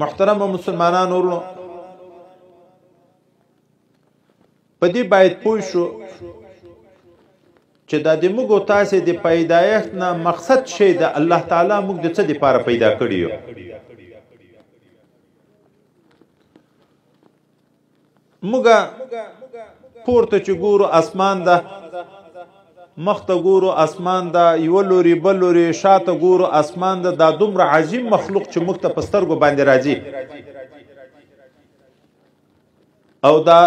محترم مسلمانانو ورونو په دې باید پوه شو چې دا د موږ او تاسې د پیدایښت نه مقصد شی د الله تعالی موږ د څه دپاره پیدا کړي یو موږ پورته چې ګورو اسمان ده مخته ګورو اسمان ده یو لوري بل لوري شاته ګورو اسمان ده دا دومره عظیم مخلوق چې موږ ته په سترګو باندې راځي او دا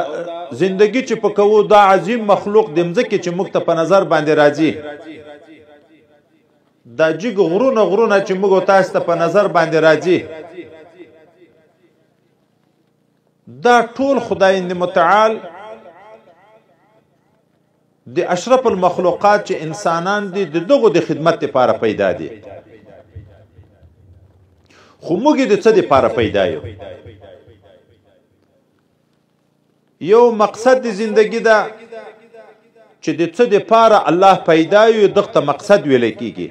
زندگی چې په کوو دا عظیم مخلوق د مځکې چې موږ ته په نظر باندې راځي دا جګ غرونه غرونه چې موږ تاسو ته په نظر باندې راځي دا ټول خدای متعال د اشرف المخلوقات چې انسانان دي دغه د خدمت لپاره پیدا دي خو موږ د څه لپاره پیدا یو مقصد د زندگی ده چې د څه لپاره الله پیدا یو دغه مقصد ویل کیږي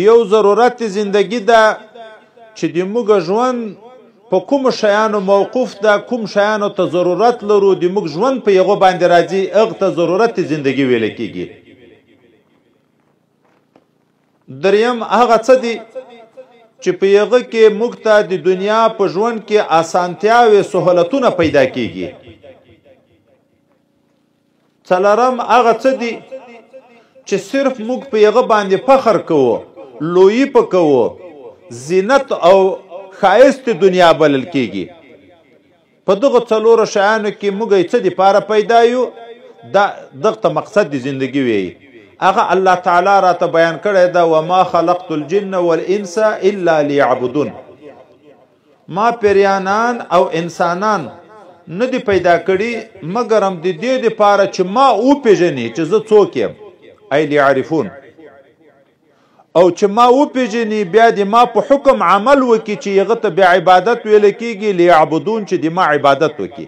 یو ضرورت د زندگی ده چې د موږ ژوند په کوم شیانو موقوف ده کوم شیانو ته ضرورت لرو د موږ ژوند په یغه باندې راځي هغه ته ضرورت د زندگی ویل کیږي دریم هغه څه دي چې په یغه کې موږ ته د دنیا په ژوند کې اسانتیا او سہولتونه پیدا کیږي څلورم هغه څه دي چې صرف موږ په یغه باندې فخر کوو لوی په کوو زینت او خایست دنیا بلل کیږي په دغه څلورو شیانو کې موږ څه لپاره پیدا یو دا دغه مقصد د زندگی وي هغه الله تعالی راته بیان کړی دا وما خلقت الجن والانس الا ليعبدون ما پیریانان او انسانان نه دی پیدا کړي مګر هم د دې لپاره چې ما او پیژني چې زه څوک یم ای ليعرفون او چې ما او پیژني بیا د ما په حکم عمل وکي چې هغه ته بیا عبادت ویل کیږي ليعبدون چې د ما عبادت وکي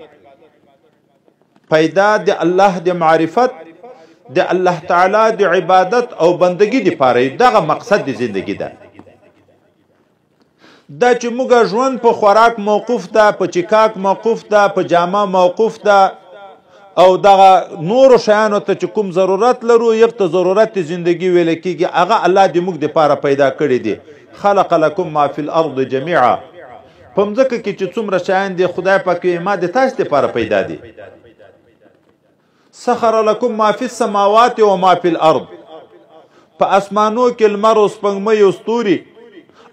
پیدا د الله د معرفت د الله تعالی د عبادت او بندگی لپاره دغه مقصد د زندگی ده دا چې موږ ژوند په خوراک موقوف ده په چکاک موقوف ده په جامه موقوف ده او دغه نور شیانو ته چې کوم ضرورت لرو یو ته ضرورت زندگی ویل کیږي هغه الله دې موږ لپاره پیدا کړی دی خلق لكم ما في الارض جميعا په مځکه کې چې څومره شیان دي خدای پاک ما د تاسو لپاره پیدا دي سخر لكم ما في السماوات وما في الارض په اسمانو کې لمر او سپوږمۍ او ستوري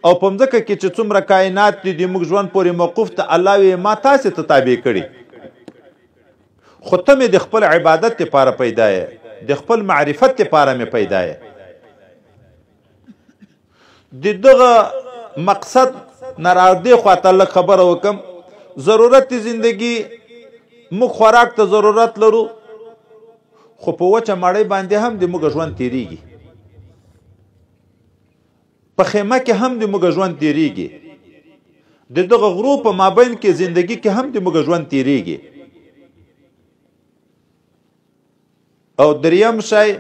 او په مځکه کې چې څومره کائنات دي د موږ ژوند پورې موقوف ته الله وی ما تاسو ته تابع کړی خو ته مې د خپل عبادت لپاره پیدا یې د خپل معرفت لپاره مې پیدا یې د دغه مقصد نه راځي خو ته خبره وکم ضرورت زندگی موږ خوراک ته ضرورت لرو خو په وچه مړی باندې هم د موږ ژوند تیریږي په خیمه کې هم د موږ ژوند تیریږي د دغه غرو په مابین کې زندگی کې هم د موږ ژوند تیریږي او دریم شای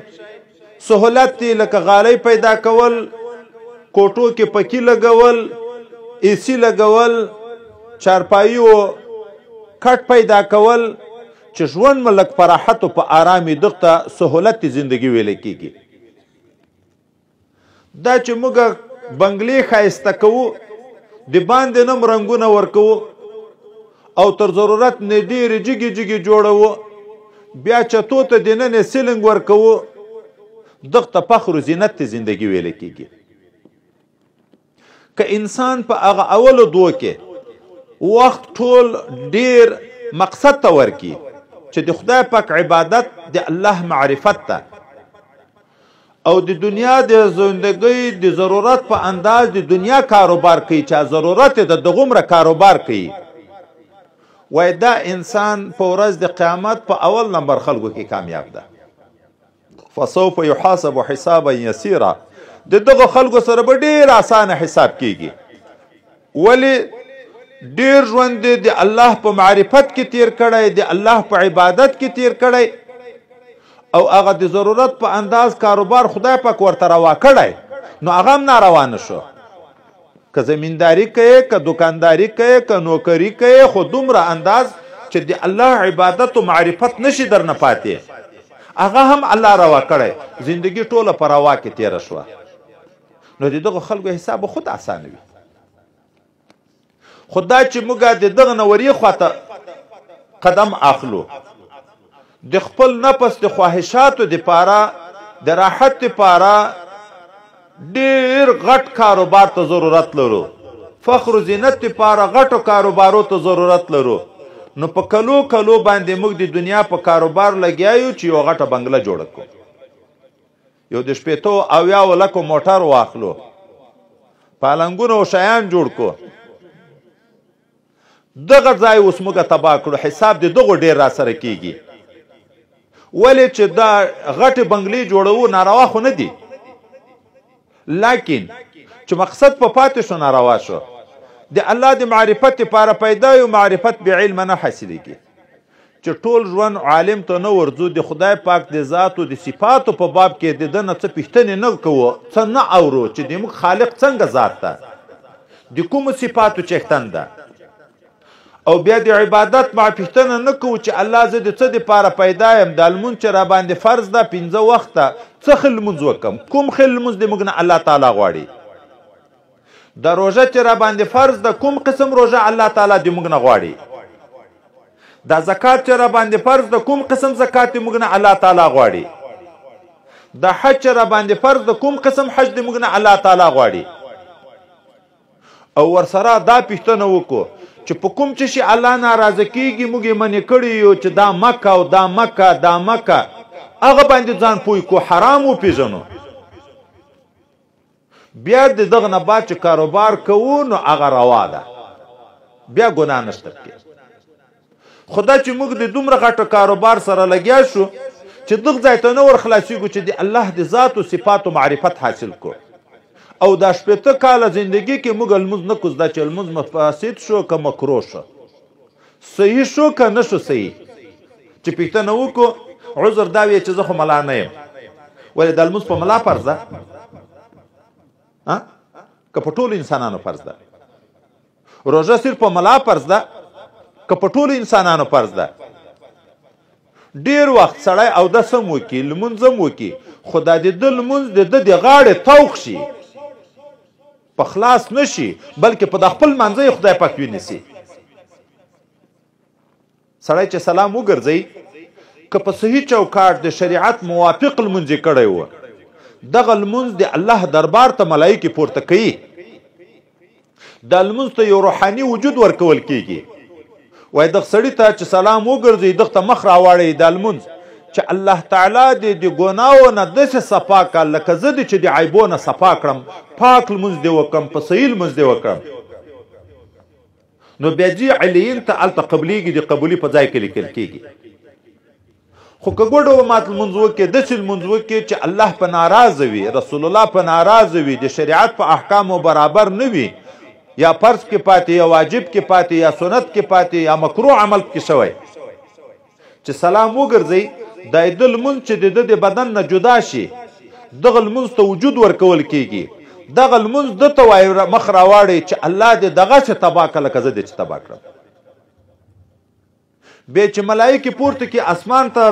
سہولت لکه غالی پیدا کول کوټو کې پکی لګول ایسی لګول چارپایي او کټ پیدا کول چې ژوند ملک په راحت او په آرامي دغه سہولت زندگی ویل کیږي دا چې موږ بنگلې خایسته کوو د باندې نم رنگونه ورکو او تر ضرورت نه ډیر جګي جګي جوړو بیا چتو ته دننه سیلنګ ورکو دغه فخر او زینت زندگی ویل کیږي که انسان په هغه اول دوه کې وخت ټول ډیر مقصد ته ورکی چې د خدای پاک عبادت د الله معرفت ته او د دنیا د زندګۍ د ضرورت په انداز د دنیا کاروبار کوي چې ضرورت د دغومره کاروبار کوي وای دا انسان په ورځ د قیامت په اول نمبر خلکو کې کامیاب ده فسوف يحاسب حسابا يسيرا دغه خلکو سره به ډیر اسانه حساب کیږي ولی ډیر ژوند د الله په معرفت کې تیر کړی د الله په عبادت کې تیر کړی او هغه د ضرورت په انداز کاروبار خدای پاک ورته روا کړی نو هغه هم ناروا نشو که زمینداری کوي که دکانداری کوي که نوکری کوي خو دومره انداز چې د الله عبادت و معرفت نشي درنه پاتې هغه هم الله روا کړی زندگی ټوله په روا کې تېره شوه نو د دغه خلکو حساب خود اسانه وي خو دا چې موږ د دغه نه ورې خواته قدم اخلو د خپل نفس د خواهشاتو دپاره د راحت دپاره ډېر غټ کاروبار ته ضرورت لرو فخر و زینت دپاره غټو کاروبارو ته ضرورت لرو نو په کلو کلو باندې موږ د دنیا په کاروبار لګیا یو چې یو غټه بنګله جوړه کړو یو د شپېتو اویاو لکو موټر واخلو پالنګونه او شیان جوړ کړو دغه ځای اوس موږ تباه کړو حساب د دغو ډېر راسره کیږي ولې چې دا غټې بنګلې جوړوو ناروا خو نه دي لیکن چې مقصد په پاتې شو ناروا شو د الله د معرفت لپاره پیدا یو معرفت بعلم نه حاصلېږي چې ټول ژوند عالم ته نه ورځو د خدای پاک د ذات او د صفاتو په باب کې د ده نه څه پوښتنې نه کوو څه نه اورو چې د موږ خالق څنګه ذات ده د کومو صفاتو څښتن ده او بیا د عبادت مع پوښتنه نه کوو چې الله زه د څه دپاره پیدا یم دا لمونځ چې راباندې فرض ده 5 وخته څه ښه لمونځ وکړم کوم ښه لمونځ د موږ نه الله تعالی غواړي دا روژه چې راباندې فرض ده کوم قسم روژه الله تعالی د موږ نه غواړي دا زکات چې راباندې فرض ده کوم قسم زکات د موږ نه الله تعالی غواړي دا حج چې راباندې فرض ده کوم قسم حج د موږ نه الله تعالی غواړي او ورسره دا پوښتنه وکړو چې په کوم چې شي الله ناراضه کیږي موږ یې منې کړي یو چې دا مکه او دا مکه دا مکه هغه باندې ځان پوه کړو حرام وپېژنو بیا د دغه نه بعد چې کاروبار کوو نو هغه روا ده بیا ګناه نشته پکې خو دا چې موږ د دومره غټه کاروبار سره لګیا شو چې دغه ځای ته نه ور خلاصېږو چې د الله د ذات و صفاتو معرفت حاصل کړو او دا 18 کاله زندگی کې موږ لمونځ نه کوو دا چې لمونځ مفاسد شو که مکروه شو صحیح شو که نه شو صحیح چې پوښتنه وکړو عذر دا وی چې زه خو ملا نه یم ولې دا لمونځ په ملا فرض ده که په ټولو انسانانو فرض ده روژه صرف په ملا فرض ده که په ټولو انسانانو فرض ده ډېر وخت سړی اودس هم وکړي لمونځ هم وکړي خو دا د ده لمونځ د ده د غاړې توق شي په خلاص نشي بلکې په د خپل منځه یې خدای پاک ونیسي سړی چې سلام وګرځوي که په صحیح چوکاټ د شریعت موافق لمونځ یې کړی و دغه لمونځ د الله دربار ته ملایکې پورته کوي دا لمونځ ته یو روحاني وجود ورکول کیږي وایي دغه سړي ته چې سلام وګرځوي دغه ته مخ راواړوي دا لمونځ چې الله تعالی دې د ګناو نه داسې صفا کړه لکه زه دې چې د عیبو نه صفا کړم پاک لمونځ دې وکړم په صحیح لمونځ دې وکړم نو بیا ځي علیین ته هلته قبلیږي د قبولي په ځای کې لیکل کېږي خو که ګوډه مات لمونځ وکړې داسې لمونځ وکړې چې الله په ناراضه وي رسول الله په ناراضه وي د شریعت په احکامو برابر نه وي یا فرض کې پاتې یا واجب کې پاتې یا سنت کې پاتې یا مکروه عمل کې شوی چې سلام وګرځئ دا د لمونځ چې د ده د بدن نه جدا شي دغه لمونځ ته وجود ورکول کېږي دغه لمونځ ده ته وایي مخ راواړئ چې الله دې دغسې تباه کړه لکه زه دې چې تباه کړم بیا چې ملایکې پورته کې اسمان ته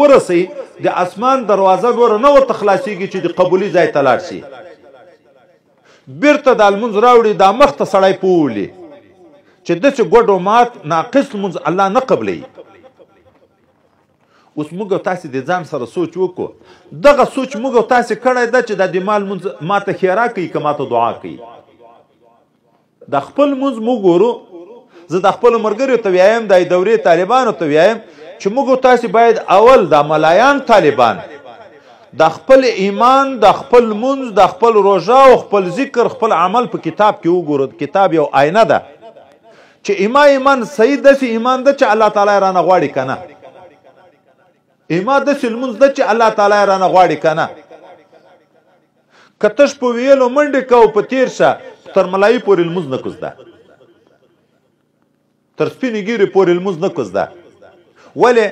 ورسئ د اسمان دروازه ګوره نه ورته خلاصېږي چې د قبولي ځای ته لاړ شي بیرته دا لمونځ راوړي دا مخ ته سړی پوولي چې داسې ګوډ و مات ناقص لمونځ الله نه قبلوي اوس موږ او تاسې د ځان سره سوچ وکړو دغه سوچ موږ او تاسې کړی ده چې دا د ما لمونځ ماته ښېرا کوي که ماته دعا کوي د خپل لمونځ موږ ګورو زه د خپلو ملګریو ته ویایم د دورې طالبانو ته ویایم چې موږ او تاسې باید اول د ملایان طالبان د خپل ایمان د خپل لمونځ د خپل روژه او خپل ذکر خپل عمل په کتاب کې وګورو کتاب یو آینه ده چې ایمان صحیح داسې ایمان ده چې الله تعالی رانه غواړي که نه ایمان داسې لمونځ ده چې الله تعالی رانه غواړي که نه که تش په ویلو منډې کوو په تېر شه تر ملایي پورې لمونځ نه کوزده تر سپینې ګیرې پورې لمونځ نه کوزده ولې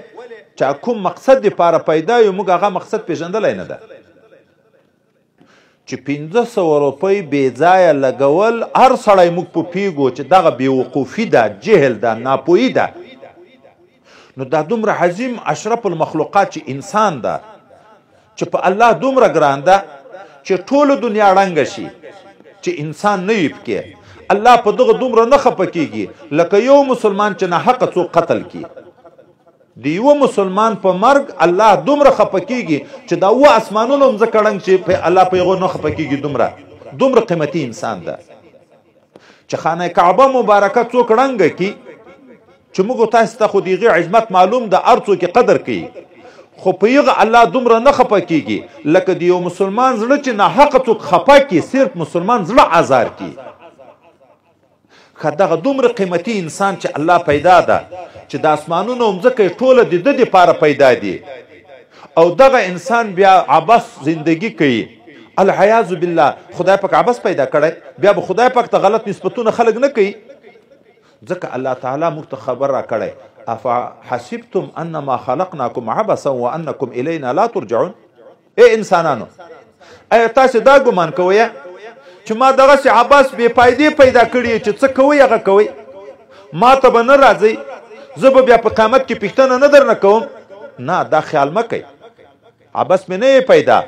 چې کوم مقصد دپاره پیدا یو موږ هغه مقصد پېژندلی نه ده چې 1500 روپۍ بې ځایه لګول هر سړی موږ په پیږو چې دغه بېوقوفي ده، جهل ده، ناپوهي ده. نو دا دومره عظیم اشرف المخلوقات چې انسان ده، چې په الله دومره ګران ده چې ټوله دنیا ړنګه شي چې انسان نه وي پکې. الله په دغه دومره نه خفه کېږي لکه یو مسلمان چې ناحقه څوک قتل کړي. د یوه مسلمان په مرګ الله دومره خفه کېږي چې دا اوه اسمانونه هم ځکه ړنګ چې الله په هغو نه خفه کېږي. دومره قیمتي انسان ده چې خانه کعبه مبارکه څوک ړنګه کړي چې موږ تاسو ته خو د هغې عظمت معلوم ده، هر څوک یې قدر کوي، خو په هغه الله دومره نه خفه کېږي لکه د یو مسلمان زړه چې ناحقه څوک خفه کړي، صرف مسلمان زړه ازار کړي. که دغه دومره قیمتي انسان چې الله پیدا ده چې د اسمانونو مځکه ټوله د ده دپاره پیدا دي، او دغه انسان بیا عبث زندگی کوي، العیاذ بالله، خدای پاک عبث پیدا کړی، بیا به خدای پاک ته غلط نسبتونه خلک نه کوي. ځکه الله تعالی موږ ته خبر را کړی افحسبتم انما خلقناکم عبثا وانکم الینا لا ترجعون. ای انسانانو، ایا تاسو دا ګمان کوئ چې ما دغسې عبث بې فایدې پیدا کړي چې څه کوئ هغه کوئ، ما ته به نه راځئ، زه به بیا په قیامت کې پوښتنه نه درنه کوم؟ نه، دا خیال مه کوئ. عبث مې نه پیدا،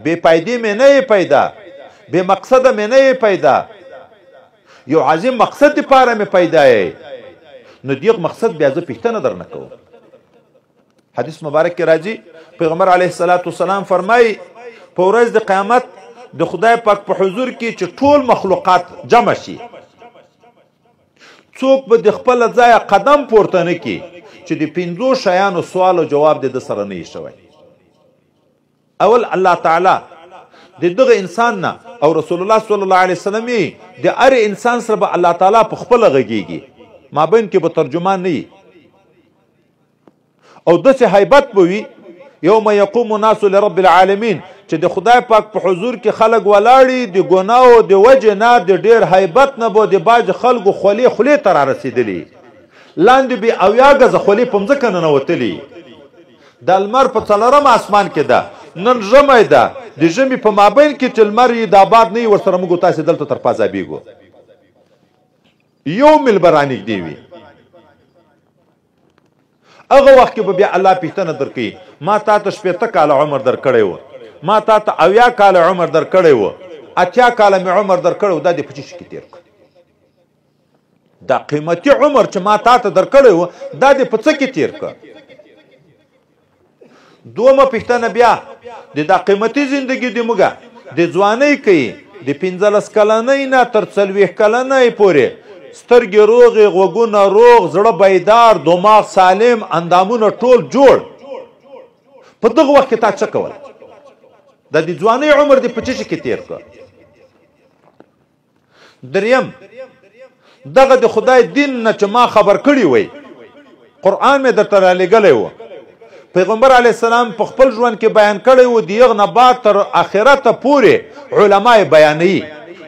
بې فایدې مې نه پیدا، بې مقصده مې نه پیدا، یو عظیم مقصد دپاره مې پیدا یې. نو دیغ مقصد بیا زه پوښتنه درنه کوم. حدیث مبارک کې راځي پیغمبر علیه السلام فرمایي په ورځ د قیامت د خدای پاک په حضور کې چې ټول مخلوقات جمع شي، څوک به د خپله ځایه قدم پورته نه کړي چې د 5 شیانو سوال او جواب د ده سره نه وي شوی. اول الله تعالی د دغه انسان نه او رسول الله صلی الله علیه وسلم یې د هر انسان سره به الله تعالی په خپله غږیږي، مابین کې به ترجمان نه وي، او داسې هیبت به وي یوم یقوم الناس لرب العالمین چې د خدای پاک په حضور کې خلک ولاړي، د ګناو د وجې نه د ډېر هیبت نه به د باج خلکو خولې ته را رسېدلي، لاندې به 80 ګزه خولې په مځکه ننوتلي. د لمر په 4م اسمان کې ده، نن ژمی ده، د ژمي په مابین کې چې لمر یې د آباد نه وي ورسره موږ تاسې دلته تر پازابیږو، یو میل به رانږدې وي. هغه وخت کې به بیا الله پوښتنه درکوي، ما تا ته 80 کاله عمر درکړی و، ما تا ته 80 کاله عمر درکړی و، 80 کاله مې عمر درکړی و، دا دې په څه شي کې تېر کړ؟ دا قیمتي عمر چې ما تا ته درکړی و دا دې په څه کې تېر کړ؟ دومه پوښتنه بیا د دا قیمتي زندگی د موږ د ځوانۍ کوي، د 15 کلنۍ نه تر 40 کلنۍ پورې سترګې روغې، غوږونه روغ، زړه بیدار، دماغ سالم، اندامونه ټول جوړ. په دغه وخت کې تا څه کول؟ دا د ځوانۍ عمر دې په څه شي کې تېر کړ؟ دریم، دغه د خدای دین نه چې ما خبر کړی وی، قرآن مې درته رالیږلی و، پیغمبر علیه السلام په خپل ژوند کې بیان کړی و، د هغه نه بعد تر آخرته پورې علما یې بیانوي،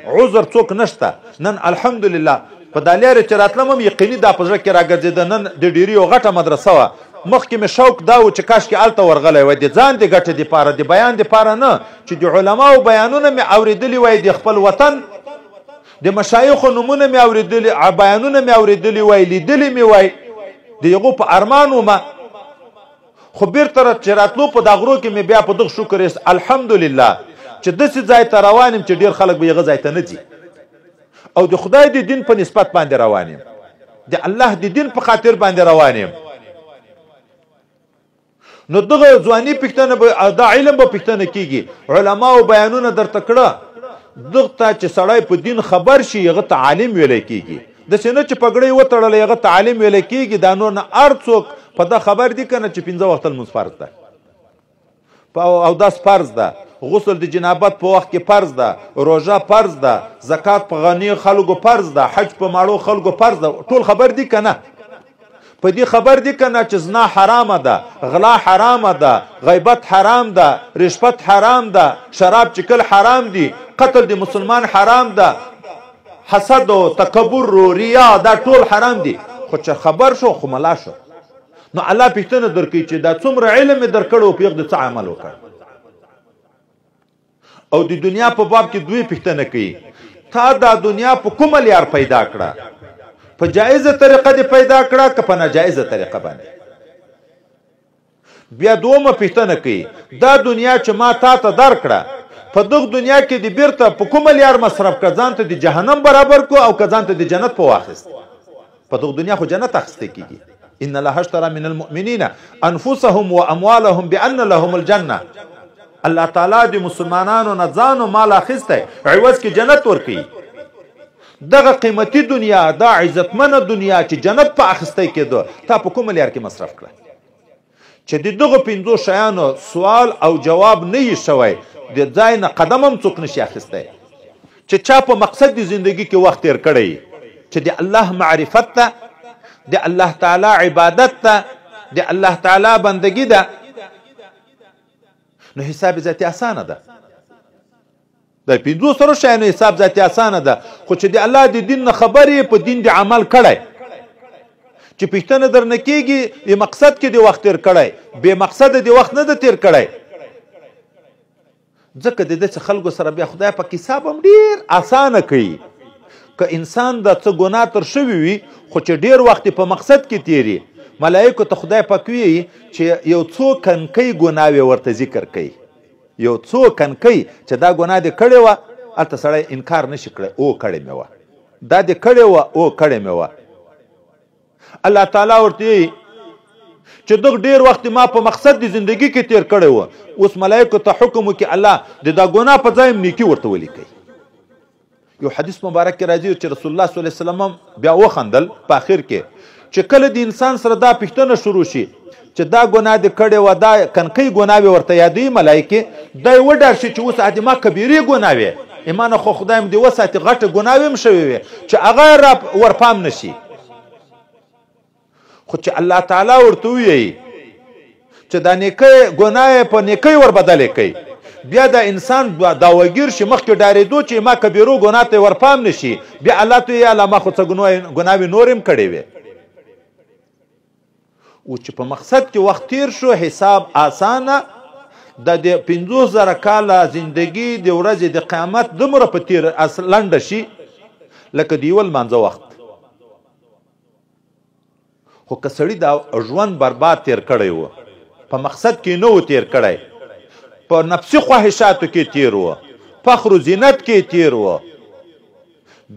عذر څوک نشته. نن الحمدلله په دا لارې چې راتلم هم یقیني دا په زړه کې راګرځېده، نن د ډیري یو غټه مدرسه وه، مخکې مې شوق دا و چې کاشکې هلته ورغلی وای، د ځان د ګټې دپاره، د بیان دپاره نه، چې د علماو بیانونه مې اورېدلي وای، د خپل وطن د مشایخو نومونه مې اورېدلي، بیانونه مې اورېدلي وای، لیدلي مې وای، د هغو په ارمان ومه. خو بیرته چې راتلو په دا غرو کې مې بیا په دغه شکر الحمدلله چې داسې ځای ته روان یم چې ډېر خلک به هغه ځای ته نه ځي، او د خدای د دین په نسبت باندې روان یم، د الله د دین په خاطر باندې روان یم. نو دغه ځواني پوښتنه به دا علم به پوښتنه کېږي، علماو بیانونه درته کړه، دغه ته چې سړی په دین خبر شي هغه ته عالم ویلی کېږي، داسې نه چې پګړۍ وتړلی هغه ته عالم ویلی کېږي. دا نور نه هر څوک په دا خبر دي که نه چې 5 وخته لمونځ فرض ده، اودس فرض ده، غسل د جنابت په وخت کې فرض ده، روژه فرض ده، زکات په غني خلکو فرض ده، حج په ماړو خلکو فرض ده. ټول خبر دي که نه؟ په دې خبر دي که نه چې زنا حرامه ده، غلا حرامه ده، غیبت حرام ده، رشوت حرام ده، شراب چکل حرام دي، قتل د مسلمان حرام ده، حسد و تکبر و ریا دا ټول حرام دي. خو چې خبر شو خو ملا شو، نو الله پوښتنه درکوي چې دا څومره علم یې درکړی و، په هغه د څه عمل وکړ. او د دنیا په باب کې دوی پوښتنه کوي تا دا دنیا په کومه لار پیدا کړه؟ په جایزه طریقه دې پیدا کړه که په ناجایزه طریقه باندې؟ بیا دومره پوښتنه کوي دا دنیا چې ما تا ته درکړه په دغه دنیا کې دې بیرته په کومه لار مصرف کړه؟ ځان ته د جهنم برابر کو او که ځان ته د جنت په واخیست؟ په دغه دنیا خو جنت اخیستی کېږي. ان الله اشترى من المؤمنین انفسهم واموالهم بان لهم الجنه. الله تعالی د مسلمانانو نه ځان او مال اخیستی عوض کې جنت ورکوي. دغه قیمتي دنیا دا عزتمنه دنیا چې جنت په اخیستی کېدو تا په کومه لار کې مصرف کړه؟ چې د دغه پنځو شیانو سوال او جواب نه یې شوی د ځای نه قدم هم څوک نشي اخیستی. چې چا په مقصد د زندگی کې وخت تیر کړی چې د الله معرفت ته، د الله تعالی عبادت ته، د الله تعالی بندگی ده، نو حساب ذاتي اسانه ده. د پنځو سرو شیانو حساب ذاتي اسانه ده، خو چې د الله د دین نه خبرې په دین د عمل کړی چې پوښتنه درنه کېږي د مقصد کې د وخت تیر کړی، بې مقصده د وخت نه ده تیر کړی. ځکه د داسې خلکو سره بیا خدای پاک حساب هم ډېر اسانه کوي. که انسان د څه ګناه تر شوي وي خو چې ډېر وخت په مقصد کې تیري، ملایکو ته خدای پاک وایي چې یو څو کنکۍ ګناوې ورته ذکر کوي. یو څو کنکۍ چې دا ګناه دې کړې وه هلته سړی انکار نشي کړی، او کړې مې وه، دا دې کړې وه، او کړې مې وه. الله تعالی ورته وایي چې دغه ډېر وخت ما په مقصد د زندگی کې تیر کړی وه، اوس ملایکو ته حکم وکړي الله د دا ګناه په ځای نیکي ورته ولیکئ. یو حدیث مبارک کې راځي چې رسول الله صلی الله علیه وسلم بیا وخندل په آخر کې چې کله د انسان سره دا پوښتنه شروع شي چې دا ګناه دې کړې وه، دا کنکۍ ګناوې ورته یادوي ملایکې، دا یې وډار شي چې اوس ادې ما کبیرې ګناوې ایمانه خو خدای م دې وساتي غټه ګناوې هم شوې وې چې هغه را ورپام نه شي. خو چې الله تعالی ورته ووایي چې دا نیکۍ ګناه په نیکۍ ور بدلې کوي، بیا دا انسان داوګیر شي مخکې ډارېدو چې ما کبیرو ګناه ته ورپام نه شي، بیا الله ته یا الله ما خو څه ګناوې نور هم کړې وې. او چې په مقصد کې وخت تیر شو حساب اسانه د 50,000 کاله زندگی د ورځې د قیامت دومره په تیر لنډه شي لکه د یوه لمانځه وخت. خو که سړي دا ژوند برباد تیر کړی و، په مقصد کې نه و تیر کړی، په نفسي خواهشاتو کې تیر و، فخر و زینت کې تیر و،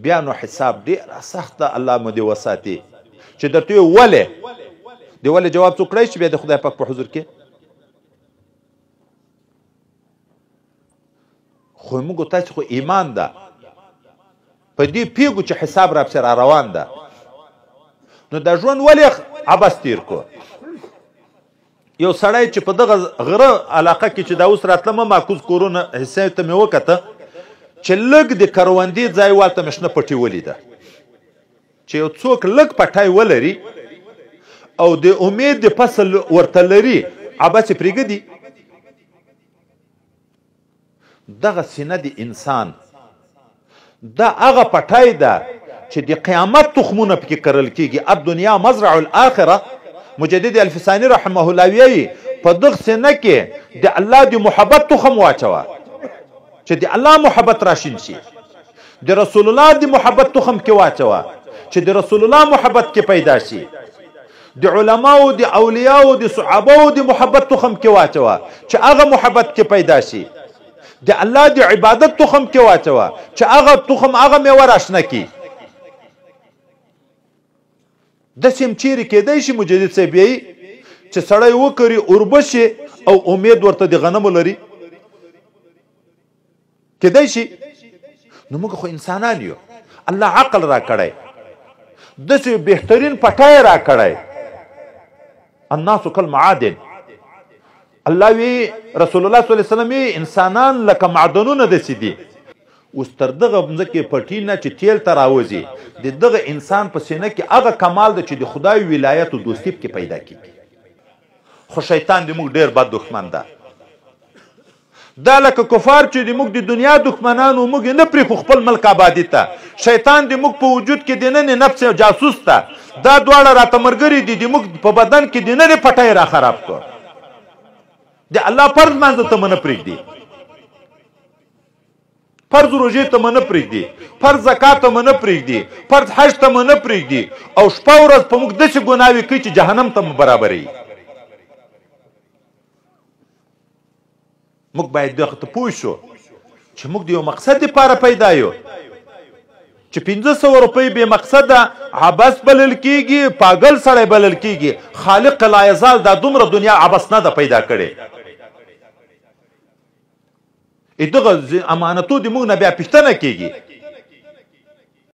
بیا نو حساب ډېره سخته الله مو دې وساتي چې درته وي ولې د ولې جواب څوک کړی چې بیا د خدای پاک په حضور کې. خو موږ تاسې خو ایمان ده په دې پیږو چې حساب را پسې را روان ده، نو دا ژوند ولې عبث تیر کو؟ یو سړی چې په دغه غره علاقه کې چې دا اوس راتلمه معکوس کورونه حصې ته مې وکته چې لږ د کروندې ځای والته مې شنه پټي ولیده چې یو څوک لږ پټی ولري او د امید د فصل ورته لري عبث یې پرېږدي. دغه سینه د انسان دا هغه پټی ده چې د قیامت تخمونه پکې کرل کېږي. الدنیا مزرع الاخره. مجدد الفسانی رحمه الله ویایي په دغه سینه کې د الله د محبت تخم واچوه چې د الله محبت راشین شي، د رسول الله د محبت تخم کې واچوه چې د رسول الله محبت کې پیدا شي، د علماو د اولیاو د صحابو د محبت تخم کې واچوه چې هغه محبت کې پیدا شي، د الله د عبادت تخم کې واچوه چې هغه تخم هغه میوه راشنه کړي. داسې هم چیرې کېدی شي مجدد صاحب یایي چې سړی وکري اوربشې او امید ورته د غنمو لري، کېدی شي. نو موږ خو انسانان یو، الله عقل را کړی، داسې بهترین پټی را کړی. الناس کالمعادن. الله وی رسول الله صلی الله علیه وسلم انسانان لکه معدنونه داسې دي. اوس تر دغه مځکې پټي نه چې تیل ته راوځي د دغه انسان په سینه کې هغه کمال ده چې د خدای ولایت او دوستي پکې پیدا کېږي. خو شیطان د موږ ډېر بد دښمن ده. دا لکه کفار چې د موږ د دنیا دښمنانو موږ نه پرېښو خپل ملک آبادي ته. شیطان د موږ په وجود کې دننه نفس جاسوس ته. دا دواړه راته ملګري دي د موږ په بدن کې دننه پټی را خراب کړ. د الله فرض مانځه ته مه نه پرېږدي. فرض روژې ته مو نه پرېږدي، فرض زکات ته مو نه پرېږدي، فرض حج ته مو نه پرېږدي، او شپه ورځ په موږ داسې ګناوې کوي چې جهنم ته مو برابروي. موږ باید دغه ته پوه شو چې موږ د یو مقصد لپاره پیدا یو، چې 500 روپۍ بې مقصده عبث بلل کېږي، پاگل سړی بلل کېږي. خالق لا یزال دا دومره دنیا عبث نه ده پیدا کړې. دغه امانتو د موږ نه بیا پوښتنه کېږي